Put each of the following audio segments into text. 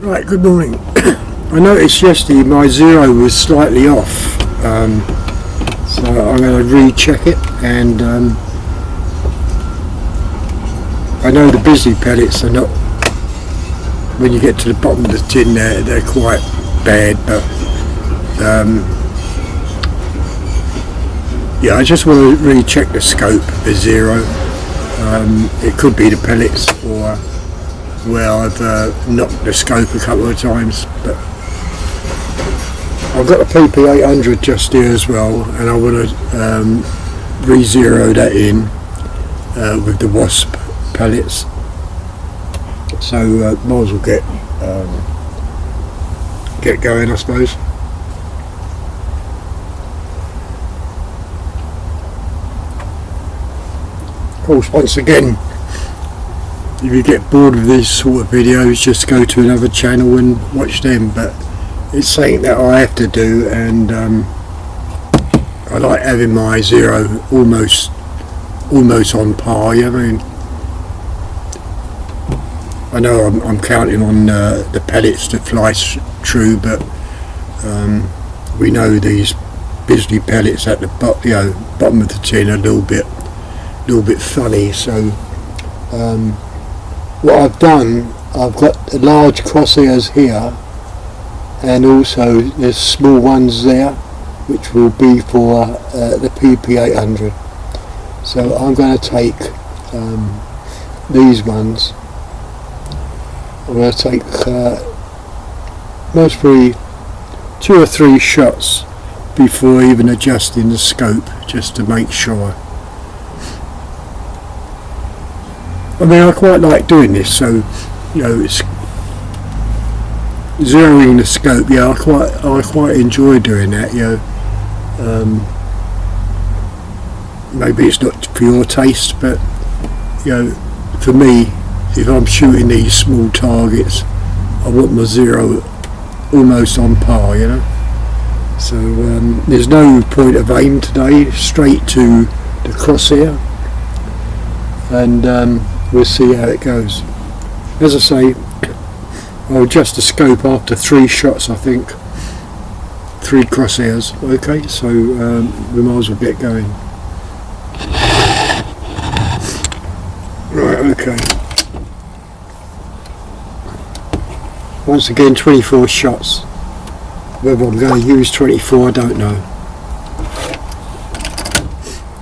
Right, good morning. I noticed yesterday my zero was slightly off, so I'm going to recheck it, and I know the busy pellets are not, when you get to the bottom of the tin they're quite bad, but yeah, I just want to recheck the scope of the zero. It could be the pellets, or well, I've knocked the scope a couple of times, but I've got a PP800 just here as well, and I want to re-zero that in with the wasp pellets. So might as well get going, I suppose. Of course, once again, if you get bored of these sort of videos, just go to another channel and watch them, but it's something that I have to do, and I like having my zero almost on par, you know what I mean? I know I'm counting on the pellets to fly true, but we know these Bisley pellets at the bottom of the tin are a little bit funny, so what I've done, I've got the large crosshairs here, and also there's small ones there which will be for the PP800. So I'm going to take these ones. I'm going to take most probably 2 or 3 shots before even adjusting the scope, just to make sure. I mean, I quite like doing this, so you know, it's zeroing the scope. Yeah, I quite enjoy doing that. You know, maybe it's not for your taste, but you know, for me, if I'm shooting these small targets, I want my zero almost on par. You know, so there's no point of aim today. Straight to the crosshair, and we'll see how it goes. As I say, I'll adjust the scope after 3 shots, I think. 3 crosshairs. Okay, so we might as well get going. Right, okay. Once again, 24 shots. Whether I'm going to use 24, I don't know.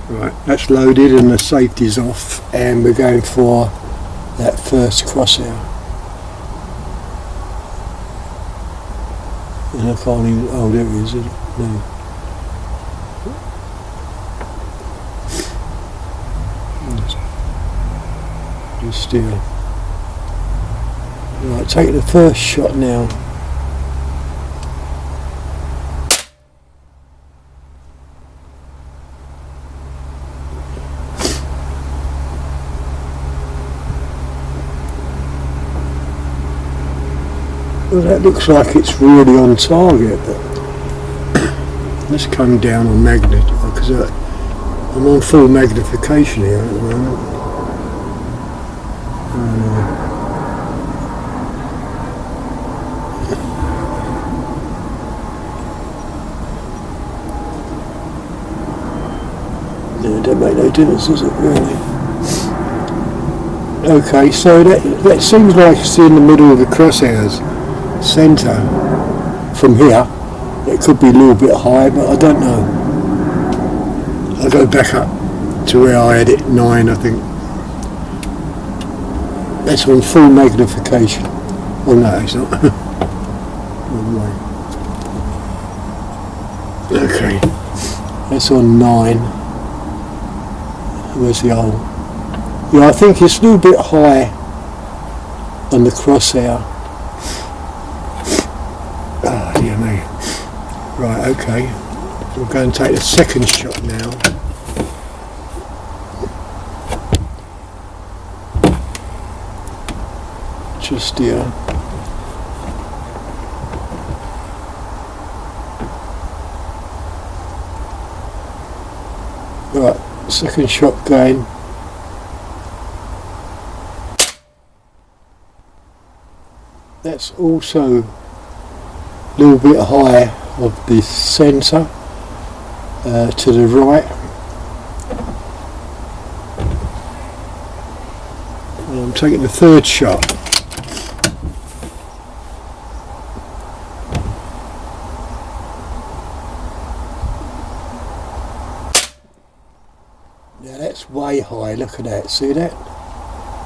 Right, that's loaded and the safety's off, and we're going for that first crosshair. And I can't even, oh there it is, no. Just steer. Right, take the first shot now. Well, that looks like it's really on target, but let's come down on magnet, because I'm on full magnification here at the moment. Yeah, it don't make no difference, does it, really? Okay, so that seems like it's in the middle of the crosshairs. Centre from here. It could be a little bit high, but I don't know. I'll go back up to where I had it 9, I think. That's on full magnification. Oh no, it's not. Wrong way. Okay, that's on 9. Where's the hole? Yeah, I think it's a little bit high on the crosshair. Dear me. Right, okay. We're going to take the second shot now. Just here. Right, second shot going. that's also a little bit high of the centre to the right. And I'm taking the third shot. Now that's way high, look at that, see that?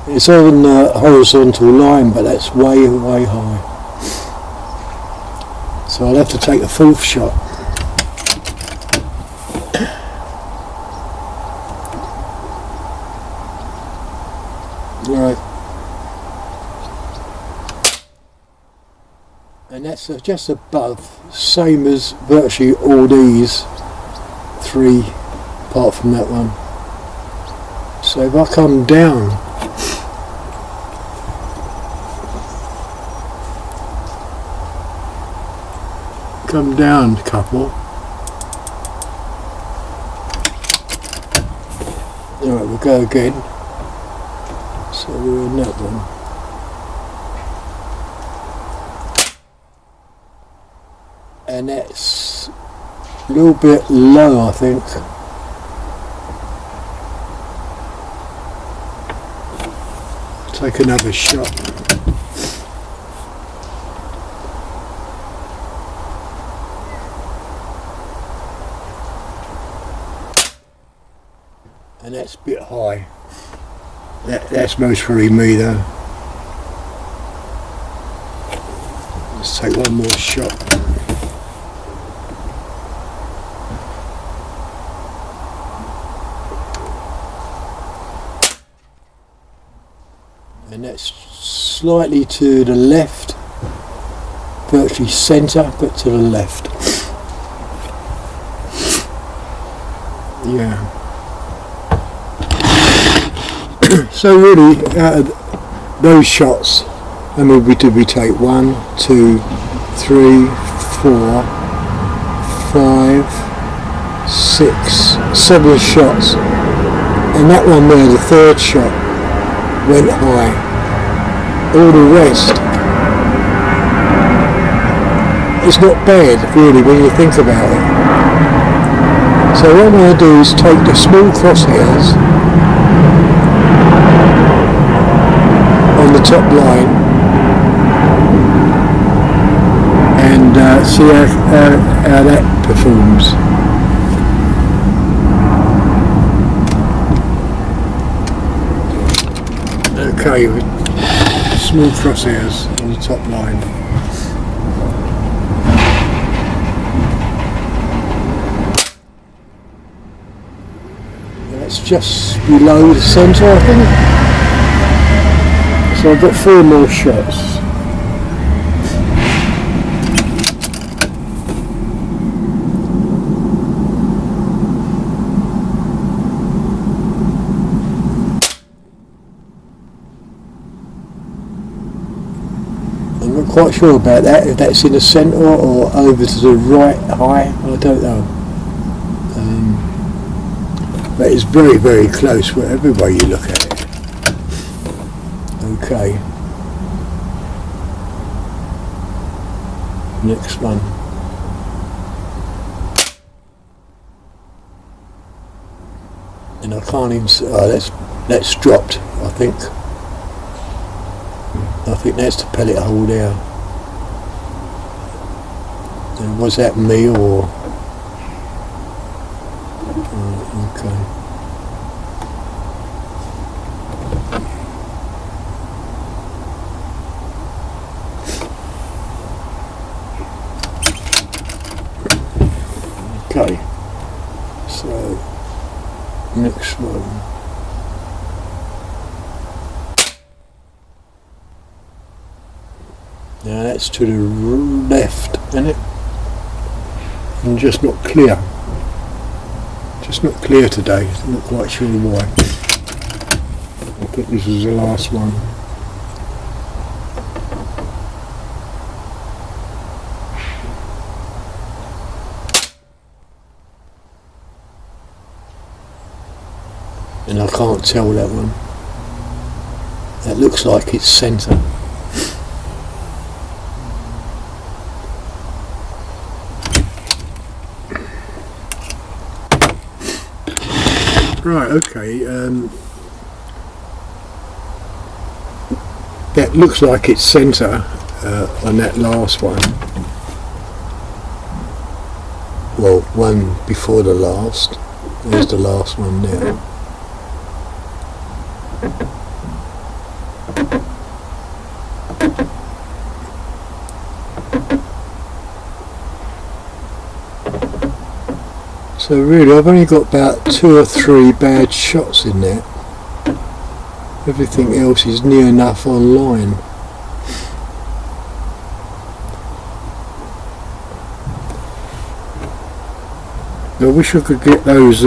It's on the horizontal line, but that's way, way high. So I'll have to take a fourth shot. Right. And that's just above, same as virtually all these three, apart from that one. So if I come down, a couple. Alright, we'll go again. So we're in that one. And that's a little bit low, I think. Take another shot. And that's a bit high. That's most probably me though. Let's take one more shot. And that's slightly to the left, virtually centre, but to the left. Yeah. So really, out of those shots, how many did we take? 1, 2, 3, 4, 5, 6, 7 shots. And that one there, the third shot, went high. All the rest, it's not bad really when you think about it. So what I'm going to do is take the small crosshairs on the top line and see how that performs. Okay, with small crosshairs on the top line. That's just below the centre, I think. So I've got 4 more shots. I'm not quite sure about that, if that's in the centre or over to the right high, I don't know. But it's very, very close whatever way you look at it. Okay. Next one. And I can't even see, oh, that's dropped, I think. I think that's the pellet hole there. And was that me or... okay. Okay, so next one. Now that's to the left, isn't it? And just not clear. Just not clear today, I'm not quite sure why. I think this is the last one. And I can't tell that one. That looks like it's centre. Right, okay, that looks like it's centre on that last one. Well, one before the last. There's the last one now. So really I've only got about 2 or 3 bad shots in there. Everything else is near enough online. I wish I could get those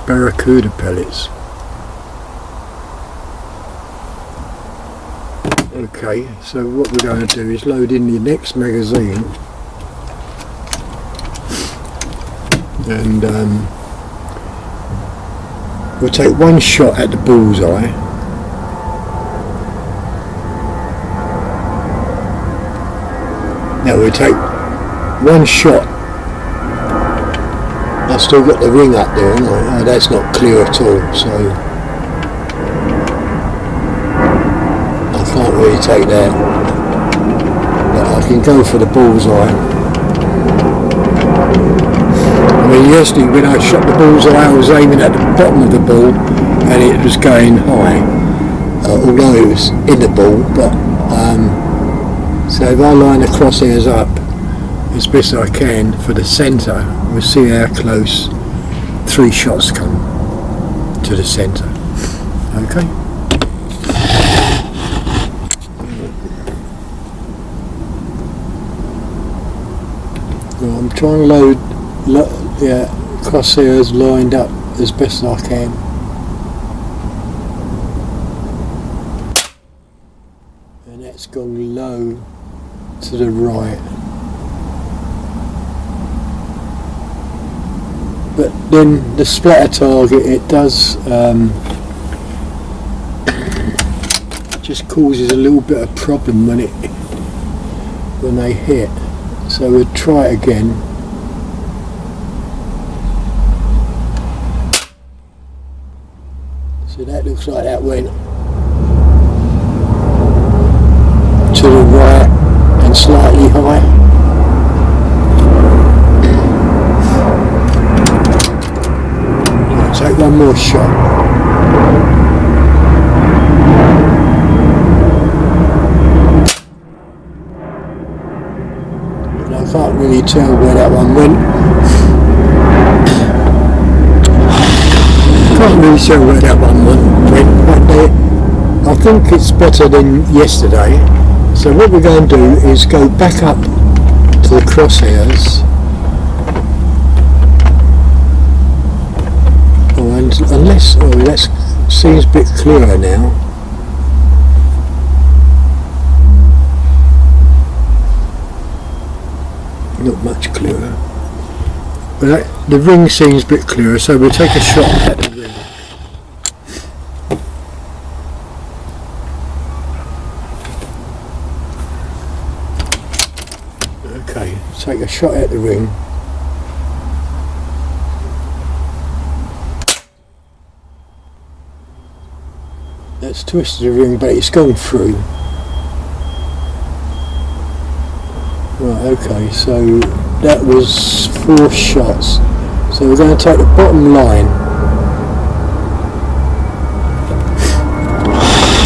Barracuda pellets. Okay, so what we're going to do is load in the next magazine. And we'll take one shot at the bullseye. Now we'll take one shot. I've still got the ring up there, haven't I? Oh, that's not clear at all, so I can't really take that. But I can go for the bullseye. I mean, yesterday when I shot the bullseye, I was aiming at the bottom of the ball and it was going high, although it was in the ball. But so if I line the crosshairs up as best I can for the centre, we'll see how close 3 shots come to the centre. Okay. Well, I'm trying to load crosshairs lined up as best I can. And that's gone low to the right. But then the splatter target, it does just causes a little bit of problem when they hit. So we'll try it again. So that looks like that went to the right and slightly high. I'll take one more shot. And I can't really tell where that one went. Can't really tell where that one went, but I think it's better than yesterday. So what we're going to do is go back up to the crosshairs. Oh, and that seems a bit clearer now. Not much clearer. But the ring seems a bit clearer, so we'll take a shot at the ring. Okay, take a shot at the ring. That's twisted the ring, but it's gone through. Right, okay, so that was 4 shots. So we're going to take the bottom line.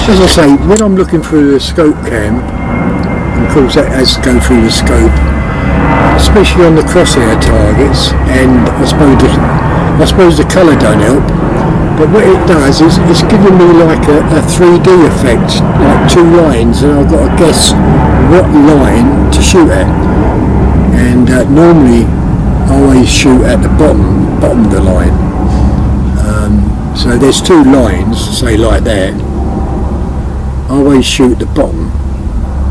As I say, when I'm looking through the scope cam, and of course that has to go through the scope, especially on the crosshair targets, and I suppose the colour don't help, but what it does is it's giving me like a 3D effect, like 2 lines, and I've got to guess what line to shoot at. And normally I always shoot at the bottom of the line. So there's 2 lines, say like that. I always shoot the bottom,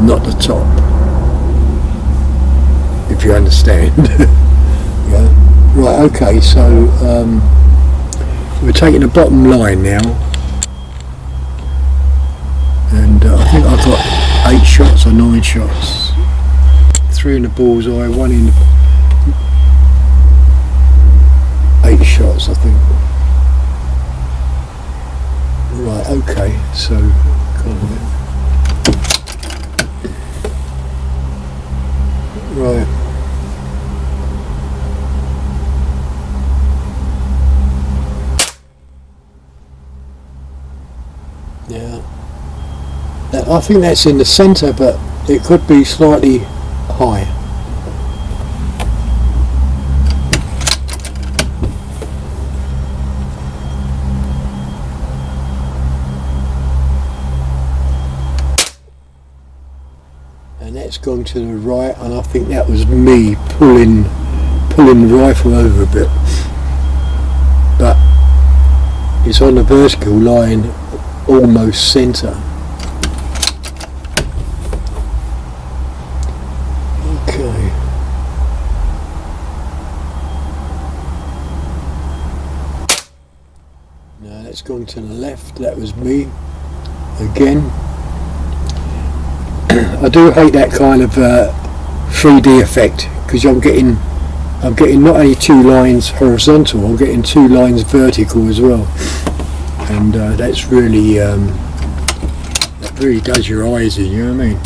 not the top, if you understand. Yeah. Right, okay, so we're taking the bottom line now, and I think I've got 8 shots or 9 shots. 3 in the bullseye, 1 in the 8 shots, I think. okay, so right. Yeah, I think that's in the centre, but it could be slightly high. And that's gone to the right, and I think that was me pulling the rifle over a bit. But it's on the vertical line, almost centre. Okay. No, that's gone to the left. That was me again. I do hate that kind of 3D effect, because I'm getting not only two lines horizontal, I'm getting two lines vertical as well, and that's really that really does your eyes in. You know what I mean?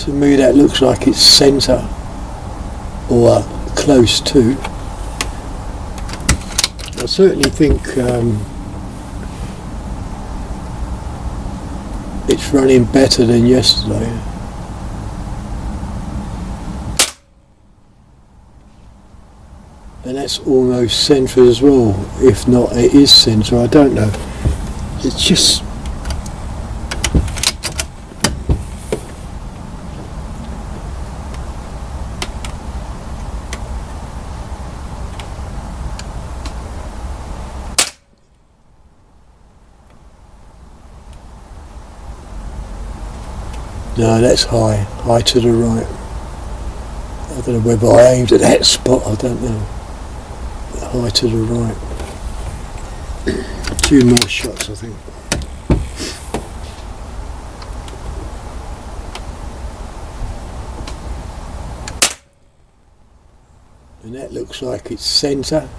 To me that looks like it's centre, or close to. I certainly think it's running better than yesterday. And that's almost centre as well. If not, it is centre, I don't know. It's just... No, that's high to the right. I don't know whether I aimed at that spot, I don't know. But high to the right. Two more shots, I think. And that looks like it's centre.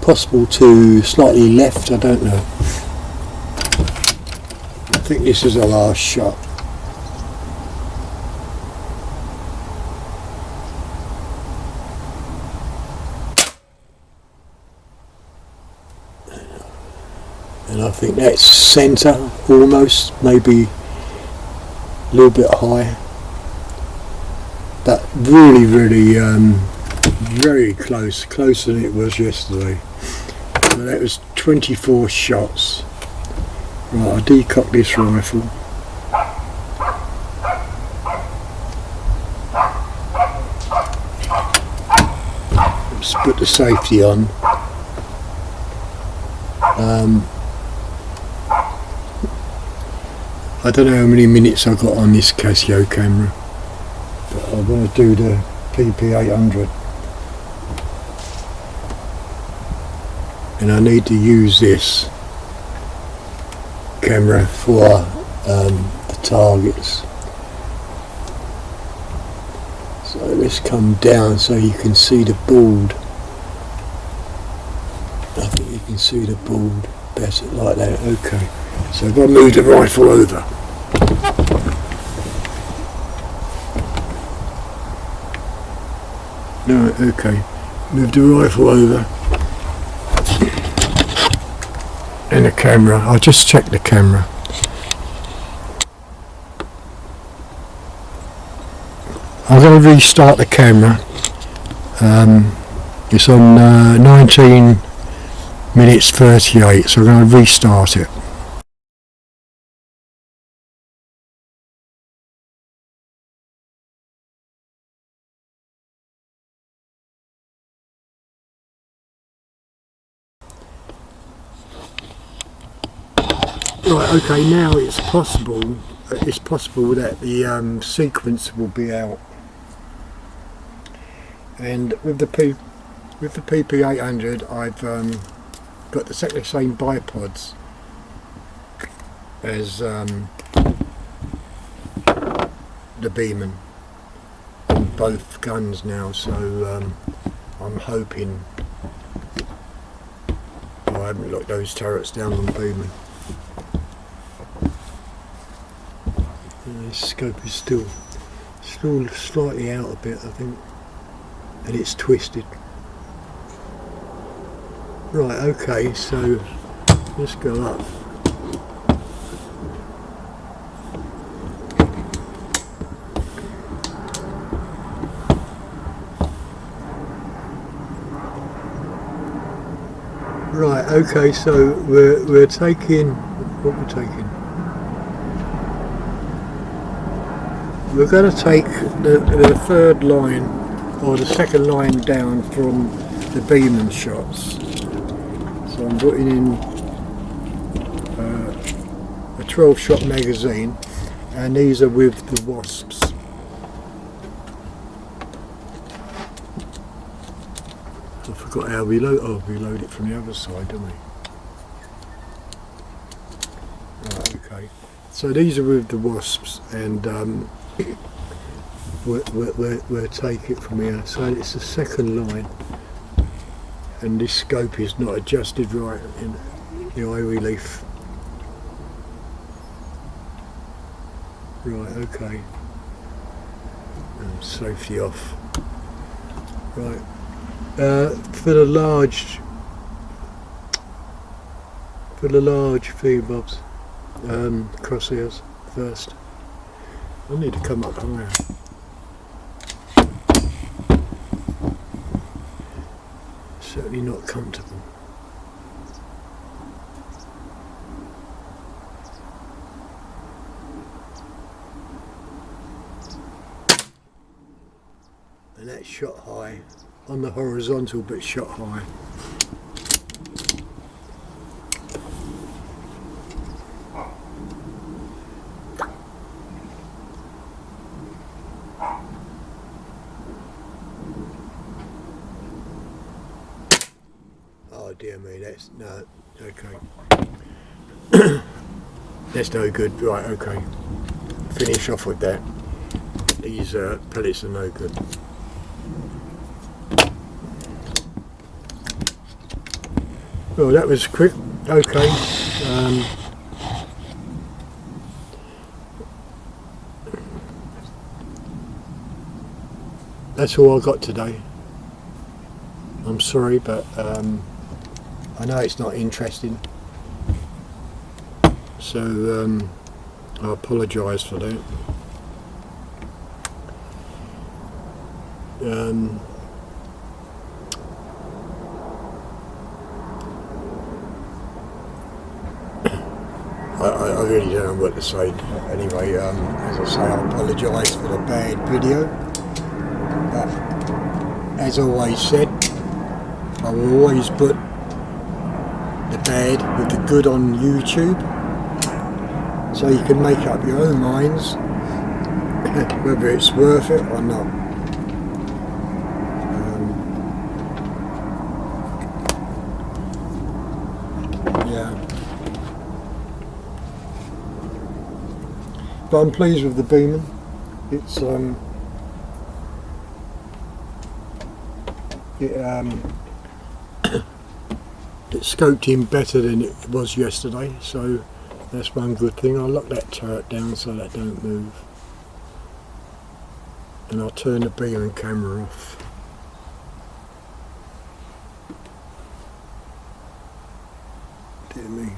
Possible to slightly left, I don't know. I think this is the last shot. And I think that's centre almost, maybe a little bit high, but really very closer than it was yesterday. So that was 24 shots. Right, I'll decock this rifle. Let's put the safety on. I don't know how many minutes I got on this Casio camera, but I'm going to do the PP800, and I need to use this camera for the targets. So let's come down so you can see the board. I think you can see the board better like that. Okay, so I've got to move the rifle over. No, okay, move the rifle over. And the camera, I'll just check the camera. I'm going to restart the camera. It's on 19 minutes 38, so I'm going to restart it. Right, okay, now it's possible that the sequence will be out, and with the PP800 I've got exactly the same bipods, as the Beeman on both guns now, so I'm hoping I haven't locked those turrets down on Beeman. The scope is still slightly out a bit, I think, and it's twisted. Right, okay, so let's go up. Right, okay, so we're taking what we're taking. We're going to take the third line or the second line down from the Beeman shots. So I'm putting in a 12 shot magazine, and these are with the Wasps. I forgot how we load. Oh, we load it from the other side, don't we? Right, okay. So these are with the Wasps, and we'll take it from here. So it's the second line, and this scope is not adjusted right in the eye relief. Right, okay. And safety off. Right. For the large feed bobs, crosshairs first. I need to come up higher. Certainly not comfortable. And that's shot high. On the horizontal, but shot high. Oh dear me, that's no, okay. That's no good. Right, okay. Finish off with that. These pellets are no good. Well, that was quick. Okay. That's all I got today. I'm sorry, but I know it's not interesting. So I apologise for that. I really don't know what to say. Anyway, as I say, I apologise for the bad video. But as always said, I will always put the bad with the good on YouTube, so you can make up your own minds whether it's worth it or not. Yeah. But I'm pleased with the Beeman. It's it scoped in better than it was yesterday, so that's one good thing. I'll lock that turret down so that don't move, and I'll turn the Beeman camera off. Dear me.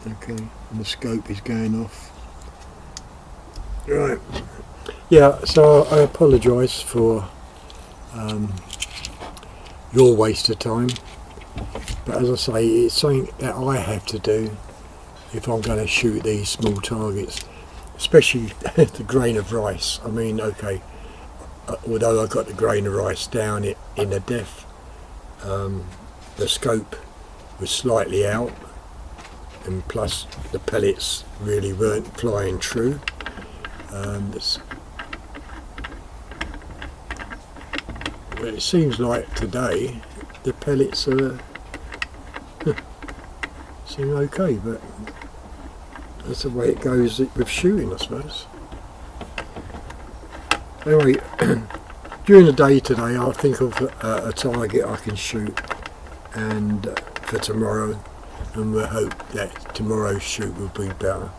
Okay, and the scope is going off. Right. Yeah, so I apologise for your waste of time, but as I say, it's something that I have to do if I'm going to shoot these small targets, especially the grain of rice. I mean, okay, although I got the grain of rice down in the depth, the scope was slightly out, and plus the pellets really weren't flying true. Well, it seems like today the pellets are seem okay, but that's the way it goes with shooting, I suppose. Anyway, during the day today I'll think of a target I can shoot and for tomorrow, and we'll hope that tomorrow's shoot will be better.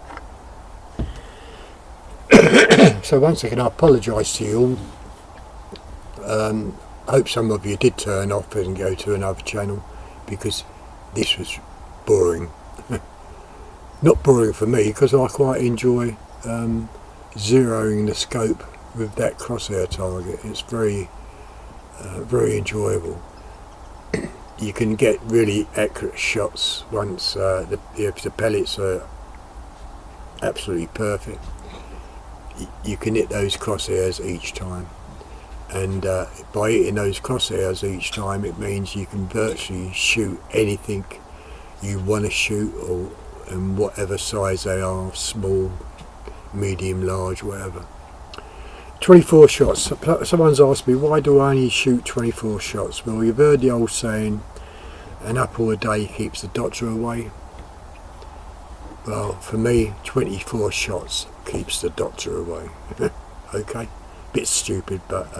So once again I apologise to you all. I hope some of you did turn off and go to another channel, because this was boring. Not boring for me, because I quite enjoy zeroing the scope with that crosshair target. It's very enjoyable. You can get really accurate shots once if the pellets are absolutely perfect. You can hit those crosshairs each time, and by hitting those crosshairs each time, it means you can virtually shoot anything you want to shoot, or in whatever size they are, small, medium, large, whatever. 24 shots. Someone's asked me, why do I only shoot 24 shots? Well, you've heard the old saying, an apple a day keeps the doctor away. Well, for me, 24 shots keeps the doctor away. Okay, bit stupid, but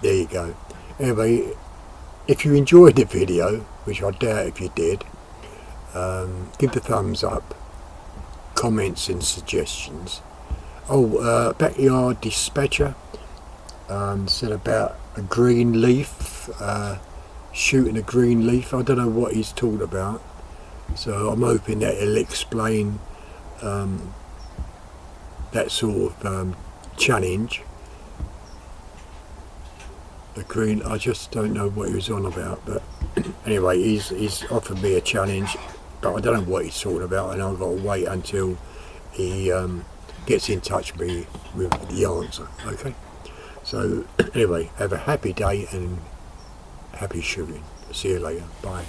there you go. Anyway, if you enjoyed the video, which I doubt if you did, give the thumbs up, comments and suggestions. Oh, Backyard Dispatcher said about a green leaf, shooting a green leaf. I don't know what he's talking about, so I'm hoping that it'll explain that sort of challenge. The green, I just don't know what he was on about, but anyway, he's offered me a challenge, but I don't know what he's talking about, and I've got to wait until he gets in touch with me with the answer. Okay, so anyway, have a happy day and happy shooting. See you later. Bye.